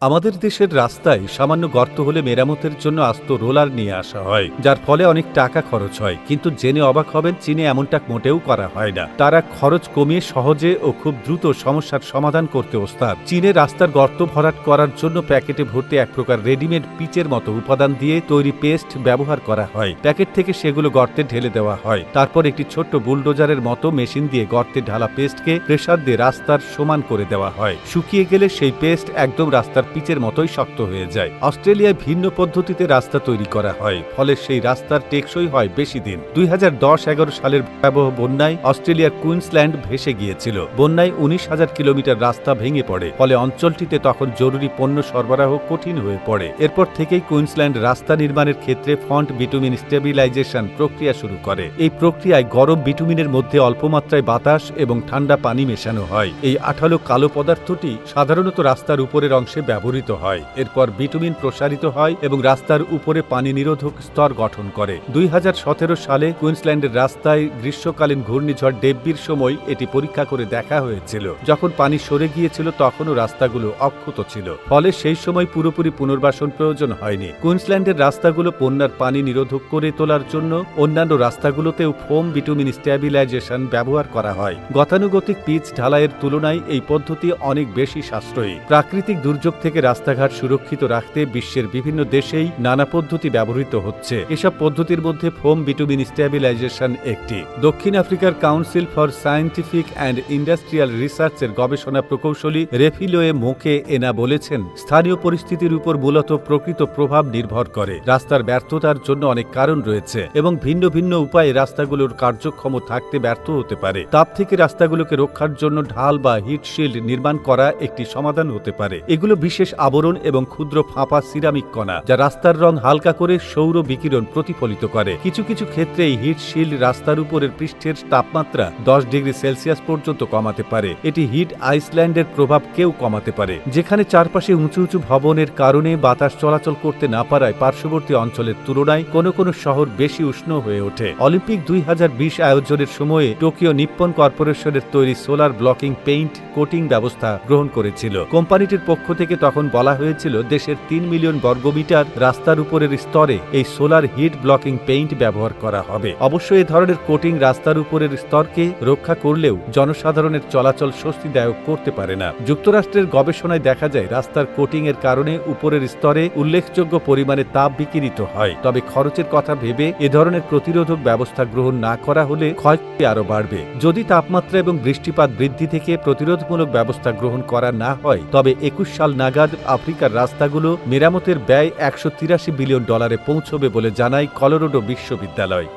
আমাদের দেশের রাস্তায় সামান্য গর্ত হলে মেরামতের জন্য আস্ত রোলার নিয়ে আসা হয়, যার ফলে অনেক টাকা খরচ হয়। কিন্তু জেনে অবাক হবেন, চীনে এমনটা মোটেও করা হয় না। তারা খরচ কমিয়ে সহজে ও খুব দ্রুত সমস্যার সমাধান করতে ওস্তাদ। চীনে রাস্তার গর্ত ভরাট করার জন্য প্যাকেটে ভর্তি এক প্রকার রেডিমেড পিচের মতো উপাদান দিয়ে তৈরি পেস্ট ব্যবহার করা হয়। প্যাকেট থেকে সেগুলো গর্তে ঢেলে দেওয়া হয়। তারপর একটি ছোট্ট বুলডোজারের মতো মেশিন দিয়ে গর্তে ঢালা পেস্টকে প্রেসার দিয়ে রাস্তার সমান করে দেওয়া হয়। শুকিয়ে গেলে সেই পেস্ট একদম রাস্তার পিচের মতোই শক্ত হয়ে যায়। অস্ট্রেলিয়ায় ভিন্ন পদ্ধতিতে রাস্তা তৈরি করা হয়, ফলে সেই রাস্তার টেকসই হয় বেশি দিন। 2010-11 সালের ভয়াবহ বন্যায় অস্ট্রেলিয়ার কুইন্সল্যান্ড ভেসে গিয়েছিল। বন্যায় 19,000 কিলোমিটার রাস্তা ভেঙে পড়ে, ফলে অঞ্চলটিতে তখন জরুরি পণ্য সরবরাহ কঠিন হয়ে পড়ে। এরপর থেকেই কুইন্সল্যান্ড রাস্তা নির্মাণের ক্ষেত্রে ফ্রন্ট বিটুমিন স্টেবিলাইজেশন প্রক্রিয়া শুরু করে। এই প্রক্রিয়ায় গরম বিটুমিনের মধ্যে অল্প মাত্রায় বাতাস এবং ঠান্ডা পানি মেশানো হয়। এই আঠালো কালো পদার্থটি সাধারণত রাস্তার উপরের অংশে ব্যবহৃত হয়। এরপর বিটুমিন প্রসারিত হয় এবং রাস্তার উপরে পানি নিরোধক স্তর গঠন করে। 2017 সালে কুইন্সল্যান্ডের রাস্তায় গ্রীষ্মকালীন ঘূর্ণিঝড় ডেব্বির সময় এটি পরীক্ষা করে দেখা হয়েছিল। যখন পানি সরে গিয়েছিল তখনও রাস্তাগুলো অক্ষত ছিল, ফলে সেই সময় পুরোপুরি পুনর্বাসন প্রয়োজন হয়নি। কুইন্সল্যান্ডের রাস্তাগুলো বন্যার পানি নিরোধক করে তোলার জন্য অন্যান্য রাস্তাগুলোতেও ফোম বিটুমিন স্টেবিলাইজেশন ব্যবহার করা হয়। গতানুগতিক পিচ ঢালাইয়ের তুলনায় এই পদ্ধতি অনেক বেশি সাশ্রয়ী। প্রাকৃতিক দুর্যোগ থেকে রাস্তাঘাট সুরক্ষিত রাখতে বিশ্বের বিভিন্ন দেশেই নানা পদ্ধতি ব্যবহৃত হচ্ছে। এসব পদ্ধতির মধ্যে ফোম বিটুমিন স্টেবিলাইজেশন একটি। দক্ষিণ আফ্রিকার council for scientific and industrial রিসার্চের গবেষণা প্রকৌশলী রেফিলোয়ে মোকে এনা বলেছেন, স্থানীয় পরিস্থিতির উপর মূলত প্রকৃত প্রভাব নির্ভর করে। রাস্তার ব্যর্থতার জন্য অনেক কারণ রয়েছে এবং ভিন্ন ভিন্ন উপায়ে রাস্তাগুলোর কার্যক্ষম থাকতে ব্যর্থ হতে পারে। তাপ থেকে রাস্তাগুলোকে রক্ষার জন্য ঢাল বা হিট শিল্ড নির্মাণ করা একটি সমাধান হতে পারে। এগুলো বিশেষ আবরণ এবং ক্ষুদ্র ফাঁপা সিরামিক কণা, যা রাস্তার রং হালকা করে সৌর বিকিরণ প্রতিফলিত করে। কিছু কিছু ক্ষেত্রে এই হিট শিল্ড রাস্তার উপরের পৃষ্ঠের তাপমাত্রা 10 ডিগ্রি সেলসিয়াস পর্যন্ত কমাতে পারে। এটি হিট আইসল্যান্ডের প্রভাবকেও কমাতে পারে, যেখানে চারপাশে উঁচু উঁচু ভবনের কারণে বাতাস চলাচল করতে না পারায় পার্শ্ববর্তী অঞ্চলের তুলনায় কোনো কোনো শহর বেশি উষ্ণ হয়ে ওঠে। অলিম্পিক 2020 আয়োজনের সময়ে টোকিও নিপ্পন কর্পোরেশনের তৈরি সোলার ব্লকিং পেইন্ট কোটিং ব্যবস্থা গ্রহণ করেছিল। কোম্পানিটির পক্ষ থেকে তখন বলা হয়েছিল, দেশের 3 মিলিয়ন বর্গমিটার রাস্তার উপরের স্তরে এই সোলার হিট ব্লকিং পেইন্ট ব্যবহার করা হবে। অবশ্য এ ধরনের কোটিং রাস্তার উপরের স্তরকে রক্ষা করলেও জনসাধারণের চলাচল স্বস্তিদায়ক করতে পারে না। যুক্তরাষ্ট্রের গবেষণায় দেখা যায়, রাস্তার কোটিং এর কারণে উপরের স্তরে উল্লেখযোগ্য পরিমাণে তাপ বিকিরিত হয়। তবে খরচের কথা ভেবে এ ধরনের প্রতিরোধক ব্যবস্থা গ্রহণ না করা হলে ক্ষয়ক্ষতি আরও বাড়বে। যদি তাপমাত্রা এবং বৃষ্টিপাত বৃদ্ধি থেকে প্রতিরোধমূলক ব্যবস্থা গ্রহণ করা না হয়, তবে 21 সাল নাগাদ আফ্রিকার রাস্তাগুলো মেরামতের ব্যয় $183 বিলিয়ন পৌঁছবে বলে জানায় কলোরাডো বিশ্ববিদ্যালয়।